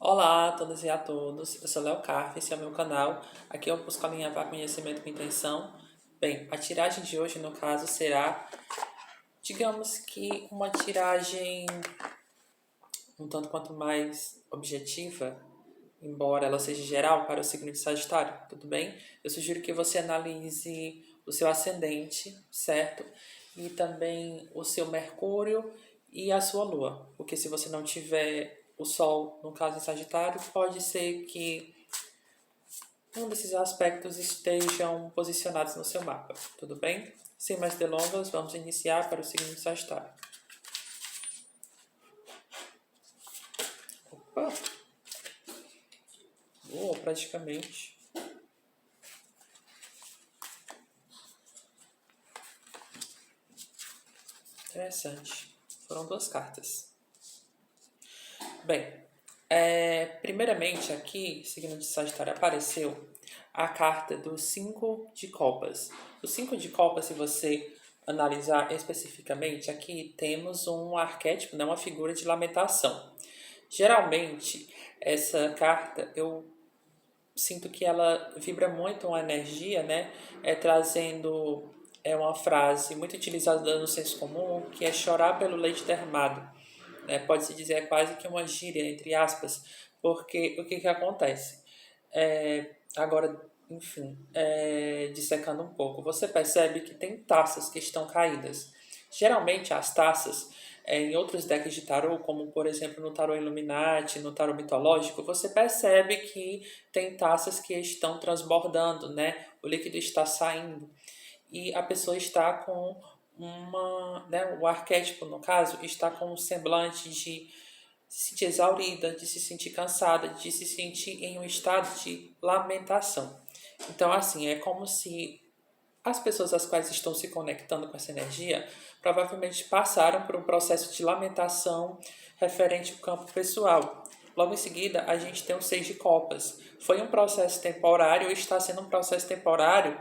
Olá a todas e a todos, eu sou Léo Carf, esse é o meu canal. Aqui eu busco alinhavar conhecimento com intenção. Bem, a tiragem de hoje, no caso, será, digamos que uma tiragem um tanto quanto mais objetiva, embora ela seja geral para o signo de Sagitário, tudo bem? Eu sugiro que você analise o seu ascendente, certo? E também o seu Mercúrio e a sua Lua, porque se você não tiver o Sol, no caso em Sagitário, pode ser que um desses aspectos estejam posicionados no seu mapa, tudo bem? Sem mais delongas, vamos iniciar para o signo de Sagitário. Opa! Boa, praticamente. Interessante. Foram duas cartas. Bem, primeiramente aqui, signo de Sagitário, apareceu a carta do 5 de copas. O 5 de copas, se você analisar especificamente, aqui temos um arquétipo, né, uma figura de lamentação. Geralmente, essa carta, eu sinto que ela vibra muito uma energia, né, trazendo uma frase muito utilizada no senso comum, que é chorar pelo leite derramado, né? Pode-se dizer quase que uma gíria, entre aspas, porque o que acontece? Agora, enfim, dissecando um pouco, você percebe que tem taças que estão caídas. Geralmente as taças, em outros decks de tarô, como por exemplo no tarô Illuminati, no tarô mitológico, você percebe que tem taças que estão transbordando, né? O líquido está saindo e a pessoa está com né, o arquétipo no caso está com um semblante de se sentir exaurida, de se sentir cansada, de se sentir em um estado de lamentação. Então, assim, é como se as pessoas às quais estão se conectando com essa energia provavelmente passaram por um processo de lamentação referente ao campo pessoal. Logo em seguida, a gente tem o 6 de copas. Foi um processo temporário, ou está sendo um processo temporário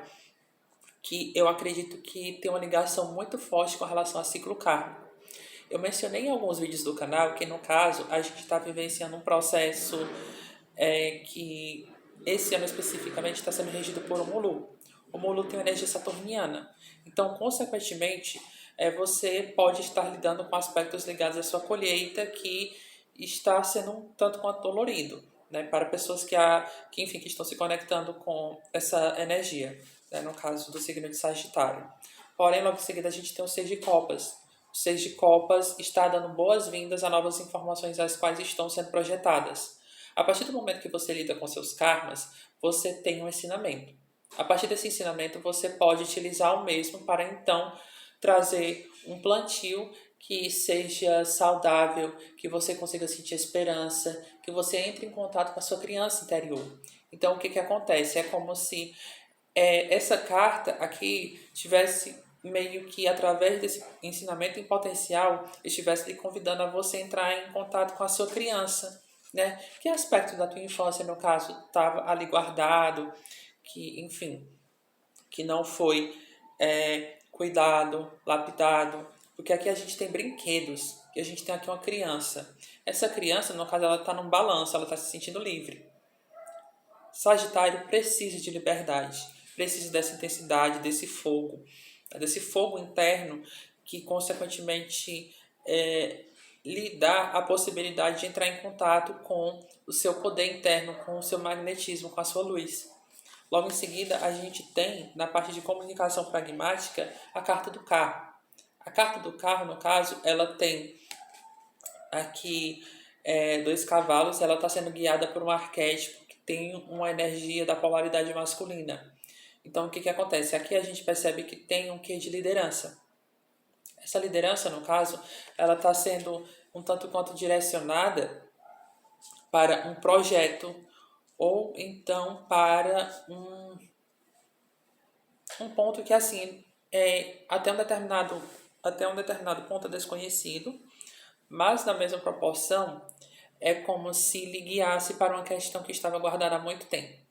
que eu acredito que tem uma ligação muito forte com relação a ciclo kármico. Eu mencionei em alguns vídeos do canal que, no caso, a gente está vivenciando um processo que esse ano especificamente está sendo regido por um Mulu. O Mulu tem uma energia saturniana. Então, consequentemente, você pode estar lidando com aspectos ligados à sua colheita que está sendo um tanto quanto dolorido, né, para pessoas enfim, que estão se conectando com essa energia, né, no caso do signo de Sagitário. Porém, logo em seguida, a gente tem o 6 de copas. O 6 de copas está dando boas-vindas a novas informações as quais estão sendo projetadas. A partir do momento que você lida com seus karmas, você tem um ensinamento. A partir desse ensinamento, você pode utilizar o mesmo para então trazer um plantio que seja saudável, que você consiga sentir esperança, que você entre em contato com a sua criança interior. Então, o que acontece? É como se essa carta aqui tivesse meio que através desse ensinamento em potencial estivesse lhe convidando a você entrar em contato com a sua criança, né? Que aspecto da tua infância, no caso, estava ali guardado, que, enfim, que não foi cuidado, lapidado, porque aqui a gente tem brinquedos, e a gente tem aqui uma criança. Essa criança, no caso, ela está num balanço, ela está se sentindo livre. Sagitário precisa de liberdade, precisa dessa intensidade, desse fogo interno que, consequentemente, lhe dá a possibilidade de entrar em contato com o seu poder interno, com o seu magnetismo, com a sua luz. Logo em seguida, a gente tem, na parte de comunicação pragmática, a carta do carro. A carta do carro, no caso, ela tem aqui dois cavalos, ela está sendo guiada por um arquétipo que tem uma energia da polaridade masculina. Então, o que acontece? Aqui a gente percebe que tem um quê de liderança. Essa liderança, no caso, ela está sendo um tanto quanto direcionada para um projeto ou então para um ponto que, assim, até um determinado ponto é desconhecido, mas na mesma proporção é como se lhe guiasse para uma questão que estava guardada há muito tempo.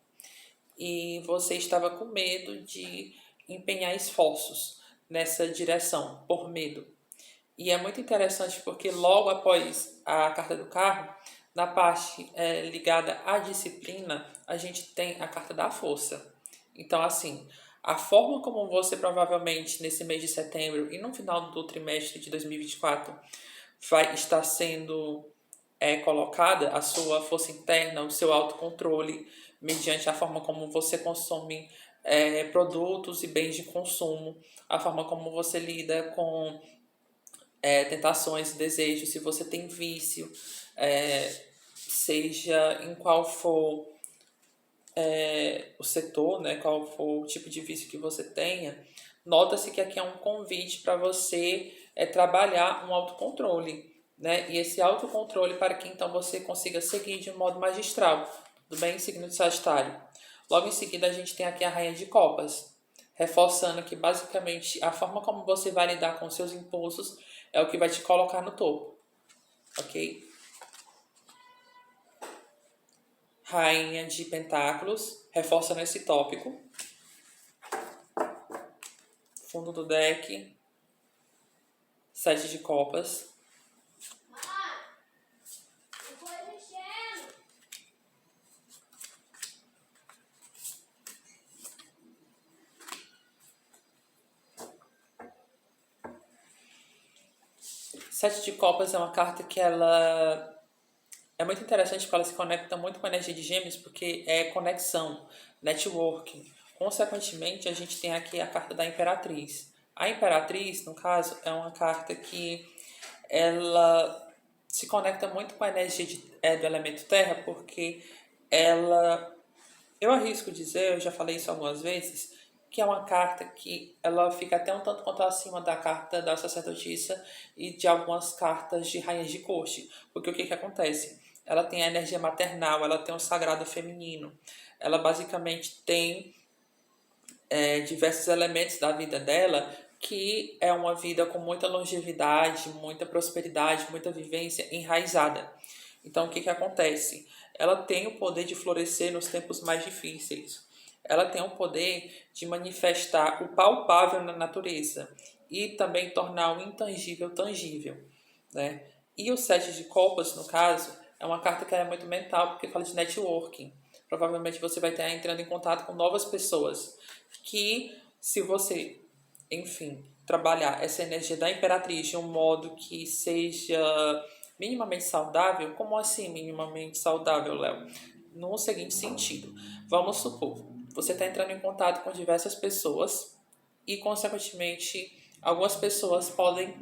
E você estava com medo de empenhar esforços nessa direção, por medo. E é muito interessante porque logo após a carta do carro, Na parte ligada à disciplina, a gente tem a carta da força. Então, assim, a forma como você provavelmente nesse mês de setembro e no final do trimestre de 2024 vai estar sendo colocada a sua força interna, o seu autocontrole, mediante a forma como você consome produtos e bens de consumo, a forma como você lida com tentações, desejos, se você tem vício, seja em qual for o setor, né, qual for o tipo de vício que você tenha, nota-se que aqui é um convite para você trabalhar um autocontrole, né? E esse autocontrole para que então você consiga seguir de um modo magistral, tudo bem? Signo de Sagitário. Logo em seguida a gente tem aqui a Rainha de Copas, reforçando que basicamente a forma como você vai lidar com seus impulsos é o que vai te colocar no topo, ok? Rainha de Pentáculos, reforçando esse tópico. Fundo do deck, Sete de Copas. Sete de Copas é uma carta que ela é muito interessante porque ela se conecta muito com a energia de Gêmeos, porque é conexão, networking. Consequentemente, a gente tem aqui a carta da Imperatriz. A Imperatriz, no caso, é uma carta que ela se conecta muito com a energia do elemento terra, porque ela, eu arrisco dizer, eu já falei isso algumas vezes, que é uma carta que ela fica até um tanto quanto acima da carta da sacerdotisa e de algumas cartas de rainhas de corte. Porque o que que acontece? Ela tem a energia maternal, ela tem o sagrado feminino, ela basicamente tem diversos elementos da vida dela que é uma vida com muita longevidade, muita prosperidade, muita vivência enraizada. Então, o que que acontece? Ela tem o poder de florescer nos tempos mais difíceis. Ela tem o poder de manifestar o palpável na natureza e também tornar o intangível tangível, né? E o Sete de Copas, no caso, é uma carta que é muito mental, porque fala de networking. Provavelmente você vai estar entrando em contato com novas pessoas que, se você, enfim, trabalhar essa energia da Imperatriz de um modo que seja minimamente saudável. Como assim minimamente saudável, Léo? No seguinte sentido, vamos supor, você está entrando em contato com diversas pessoas e, consequentemente, algumas pessoas podem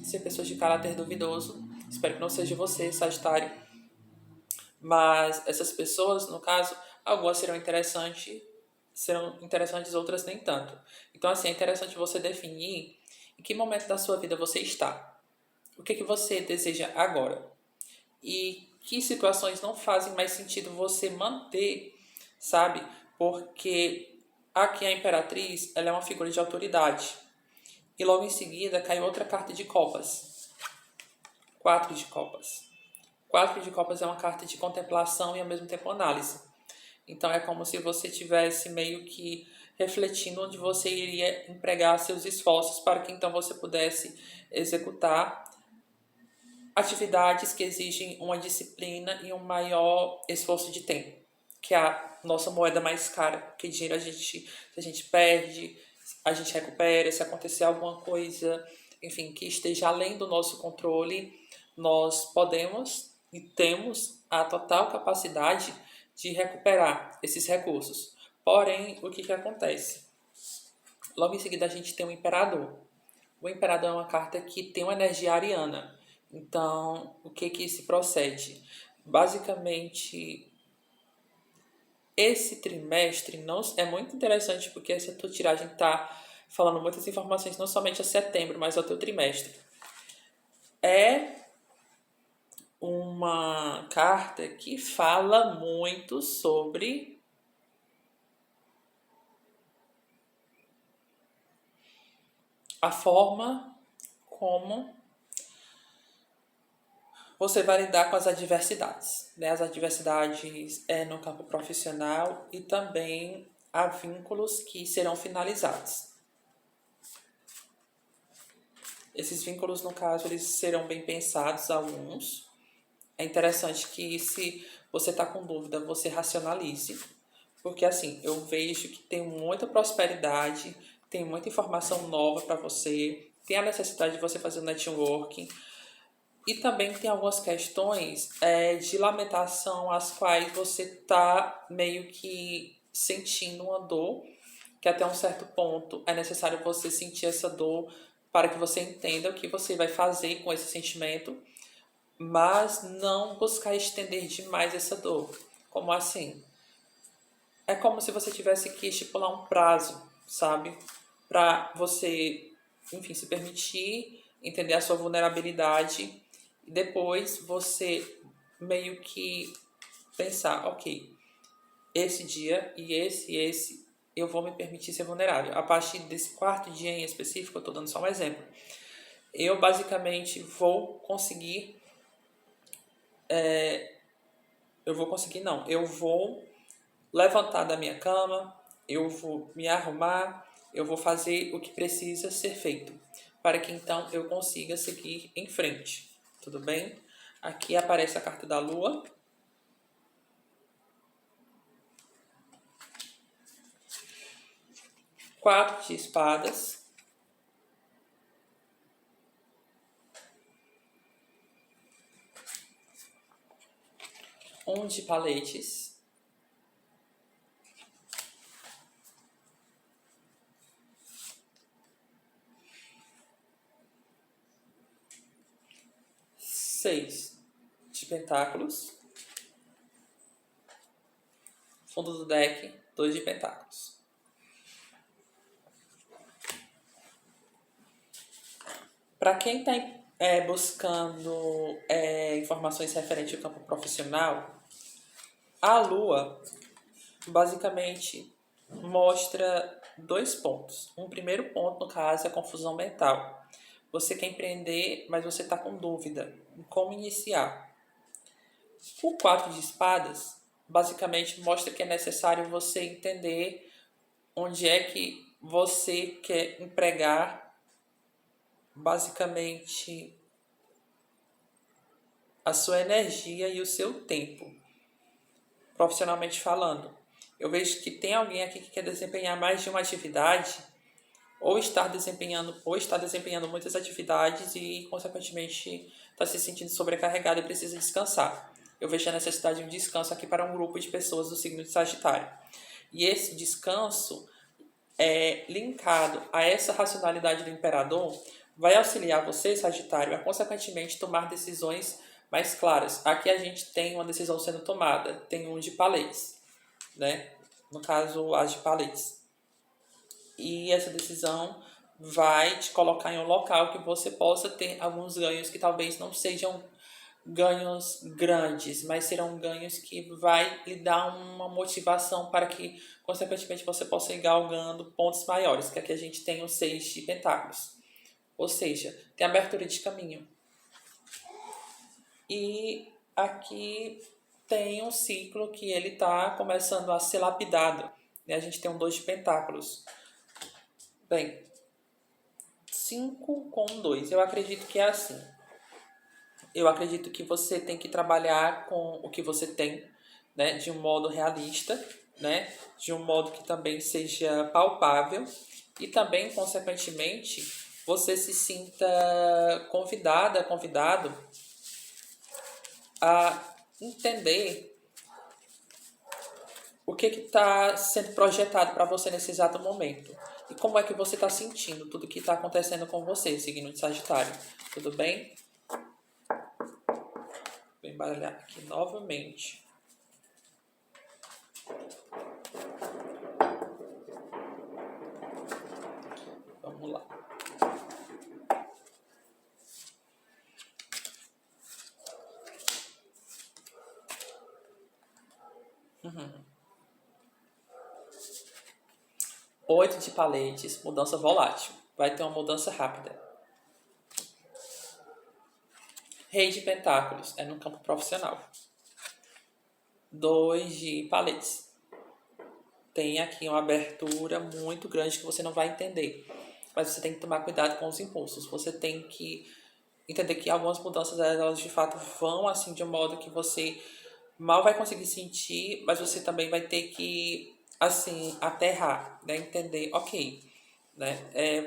ser pessoas de caráter duvidoso. Espero que não seja você, Sagitário. Mas essas pessoas, no caso, algumas serão interessantes, outras nem tanto. Então, assim, é interessante você definir em que momento da sua vida você está. O que que você deseja agora? E que situações não fazem mais sentido você manter, sabe? Porque aqui a Imperatriz, ela é uma figura de autoridade. E logo em seguida cai outra carta de copas. Quatro de copas. Quatro de copas é uma carta de contemplação e ao mesmo tempo análise. Então é como se você tivesse meio que refletindo onde você iria empregar seus esforços para que então você pudesse executar atividades que exigem uma disciplina e um maior esforço de tempo, que é a nossa moeda mais cara, porque dinheiro se a gente perde, a gente recupera, se acontecer alguma coisa, enfim, que esteja além do nosso controle, nós podemos e temos a total capacidade de recuperar esses recursos. Porém, o que que acontece? Logo em seguida a gente tem o Imperador. O Imperador é uma carta que tem uma energia ariana. Então, o que que se procede? Basicamente, esse trimestre não é muito interessante porque essa tua tiragem está falando muitas informações, não somente a setembro, mas ao teu trimestre. É uma carta que fala muito sobre a forma como você vai lidar com as adversidades, né? As adversidades no campo profissional e também há vínculos que serão finalizados. Esses vínculos, no caso, eles serão bem pensados, alguns, é interessante que se você está com dúvida, você racionalize, porque assim, eu vejo que tem muita prosperidade, tem muita informação nova para você, tem a necessidade de você fazer o networking, e também tem algumas questões de lamentação, as quais você está meio que sentindo uma dor, que até um certo ponto é necessário você sentir essa dor para que você entenda o que você vai fazer com esse sentimento, mas não buscar estender demais essa dor. Como assim? É como se você tivesse que estipular um prazo, sabe? Para você, enfim, se permitir entender a sua vulnerabilidade e depois você meio que pensar, ok, esse dia e esse eu vou me permitir ser vulnerável. A partir desse quarto dia em específico, eu estou dando só um exemplo, eu basicamente eu vou levantar da minha cama, eu vou me arrumar, eu vou fazer o que precisa ser feito, para que então eu consiga seguir em frente. Tudo bem? Aqui aparece a carta da Lua. Quatro de espadas. Um de paletes. Seis de pentáculos. Fundo do deck, dois de pentáculos. Para quem está buscando informações referentes ao campo profissional, a Lua basicamente mostra dois pontos. Um primeiro ponto, no caso, é a confusão mental. Você quer empreender, mas você está com dúvida em como iniciar. O 4 de espadas basicamente mostra que é necessário você entender onde é que você quer empregar basicamente a sua energia e o seu tempo, profissionalmente falando. Eu vejo que tem alguém aqui que quer desempenhar mais de uma atividade ou está desempenhando muitas atividades e, consequentemente, está se sentindo sobrecarregado e precisa descansar. Eu vejo a necessidade de um descanso aqui para um grupo de pessoas do signo de Sagitário. E esse descanso, linkado a essa racionalidade do imperador, vai auxiliar você, Sagitário, a, consequentemente, tomar decisões mais claras. Aqui a gente tem uma decisão sendo tomada, tem um de paletes, né? No caso, as de paletes. E essa decisão vai te colocar em um local que você possa ter alguns ganhos que talvez não sejam ganhos grandes, mas serão ganhos que vai lhe dar uma motivação para que, consequentemente, você possa ir galgando pontos maiores, que aqui a gente tem o 6 de pentáculos. Ou seja, tem abertura de caminho. E aqui tem um ciclo que ele está começando a ser lapidado. A gente tem um 2 de pentáculos. Bem, 5 com 2. Eu acredito que é assim. Eu acredito que você tem que trabalhar com o que você tem, né, de um modo realista, né, de um modo que também seja palpável e também, consequentemente, você se sinta convidado a entender o que está sendo projetado para você nesse exato momento e como é que você está sentindo tudo que está acontecendo com você, signo de Sagitário. Tudo bem? Vou embaralhar aqui novamente. Vamos lá. Uhum. 8 de paletes, mudança volátil. Vai ter uma mudança rápida. Rei de pentáculos, é no campo profissional. 2 de paletes. Tem aqui uma abertura muito grande que você não vai entender. Mas você tem que tomar cuidado com os impulsos. Você tem que entender que algumas mudanças elas de fato vão assim de um modo que você mal vai conseguir sentir, mas você também vai ter que assim aterrar, né? Entender, ok, né?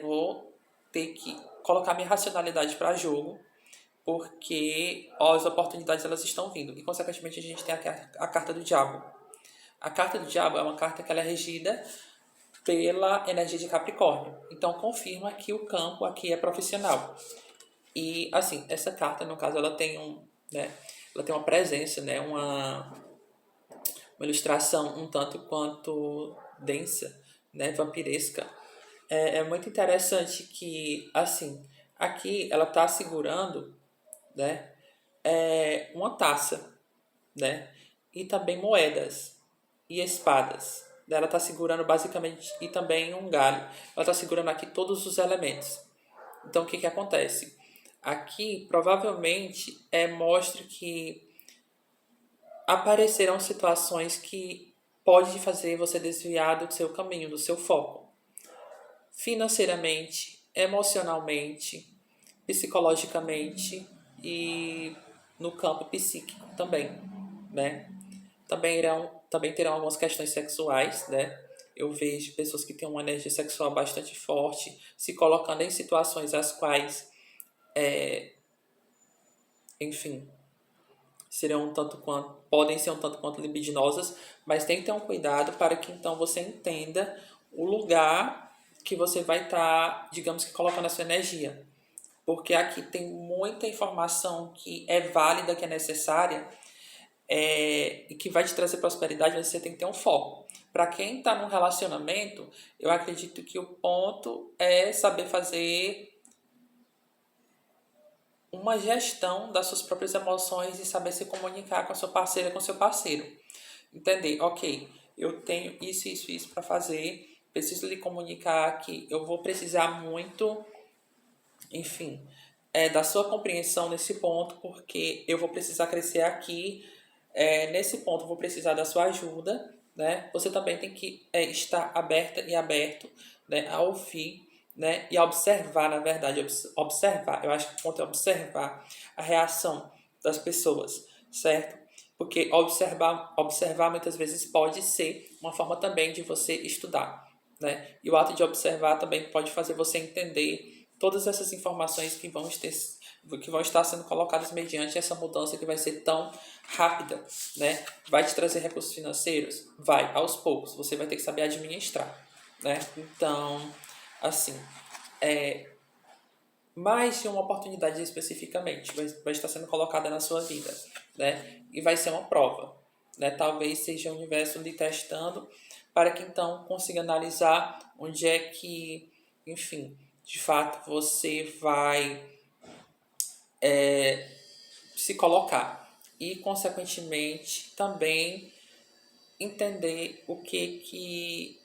Vou ter que colocar minha racionalidade para jogo, porque ó, as oportunidades elas estão vindo e consequentemente a gente tem a carta do diabo. A carta do diabo é uma carta que ela é regida pela energia de Capricórnio. Então confirma que o campo aqui é profissional. E assim, essa carta, no caso, ela tem né, ela tem uma presença, né, uma ilustração um tanto quanto densa, né, vampiresca. É muito interessante que, assim, aqui ela está segurando, né, uma taça, né, e também moedas e espadas. Ela está segurando basicamente e também um galho. Ela está segurando aqui todos os elementos. Então, o que acontece? Aqui, provavelmente, mostra que aparecerão situações que podem fazer você desviar do seu caminho, do seu foco. Financeiramente, emocionalmente, psicologicamente e no campo psíquico também, né? Também terão algumas questões sexuais, né? Eu vejo pessoas que têm uma energia sexual bastante forte se colocando em situações as quais enfim, serão um tanto quanto, podem ser um tanto quanto libidinosas, mas tem que ter um cuidado para que então você entenda o lugar que você vai estar, digamos que colocando a sua energia. Porque aqui tem muita informação que é válida, que é necessária, e que vai te trazer prosperidade, mas você tem que ter um foco. Para quem está num relacionamento, eu acredito que o ponto é saber fazer uma gestão das suas próprias emoções e saber se comunicar com a sua parceira, com o seu parceiro. Entender, ok, eu tenho isso para fazer, preciso lhe comunicar que eu vou precisar muito, enfim, da sua compreensão nesse ponto, porque eu vou precisar crescer aqui, nesse ponto eu vou precisar da sua ajuda, né? Você também tem que estar aberta e aberto, né, a ouvir, né, e a observar, na verdade, observar. Eu acho que o ponto é observar a reação das pessoas, certo? Porque observar muitas vezes pode ser uma forma também de você estudar, né? E o ato de observar também pode fazer você entender todas essas informações que vão estar sendo colocadas mediante essa mudança que vai ser tão rápida, né? Vai te trazer recursos financeiros? Vai, aos poucos. Você vai ter que saber administrar, né? Então, assim, mais de uma oportunidade especificamente vai estar sendo colocada na sua vida, né? E vai ser uma prova, né? Talvez seja o universo lhe testando para que então consiga analisar onde é que, enfim, de fato você vai se colocar e, consequentemente, também entender o que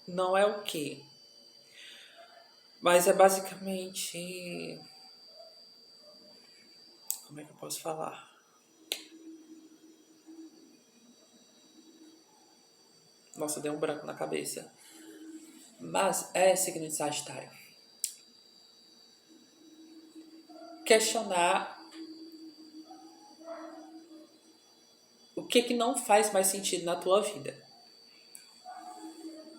não é o que, mas é basicamente, como é que eu posso falar? Nossa, deu um branco na cabeça. Mas é signo de Sagitário. Questionar o que não faz mais sentido na tua vida.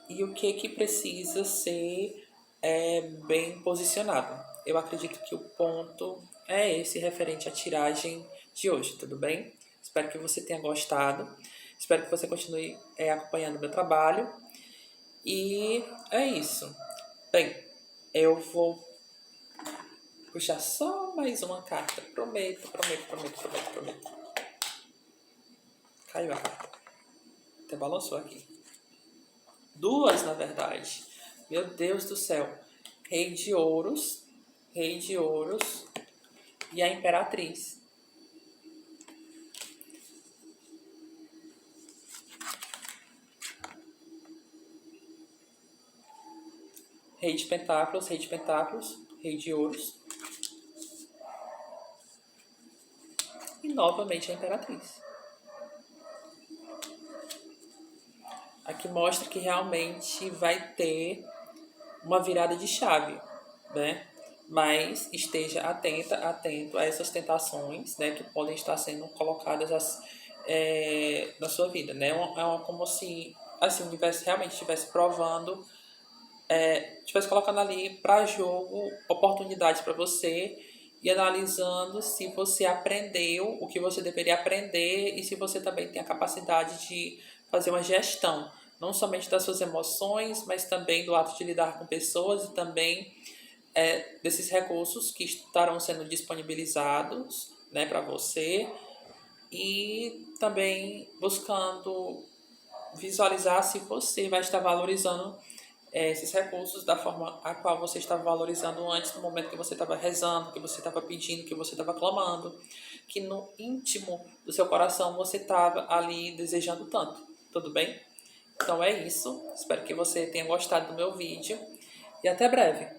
E o que precisa ser bem posicionado. Eu acredito que o ponto é esse referente à tiragem de hoje, tudo bem? Espero que você tenha gostado. Espero que você continue acompanhando o meu trabalho. E é isso. Bem, eu vou puxar só mais uma carta. Prometo. Caiu a carta. Até balançou aqui. Duas, na verdade. Meu Deus do céu. Rei de ouros e a Imperatriz. Rei de Pentáculos, Rei de Ouros. E novamente a Imperatriz. Aqui mostra que realmente vai ter uma virada de chave, né? Mas esteja atento a essas tentações, né, que podem estar sendo colocadas na sua vida, né? Como se assim, o universo realmente estivesse provando, estivesse colocando ali para jogo oportunidades para você e analisando se você aprendeu o que você deveria aprender e se você também tem a capacidade de fazer uma gestão, não somente das suas emoções, mas também do ato de lidar com pessoas e também desses recursos que estarão sendo disponibilizados, né, para você e também buscando visualizar se você vai estar valorizando esses recursos da forma a qual você estava valorizando antes, no momento que você estava rezando, que você estava pedindo, que você estava clamando, que no íntimo do seu coração você estava ali desejando tanto. Tudo bem? Então é isso. Espero que você tenha gostado do meu vídeo e até breve.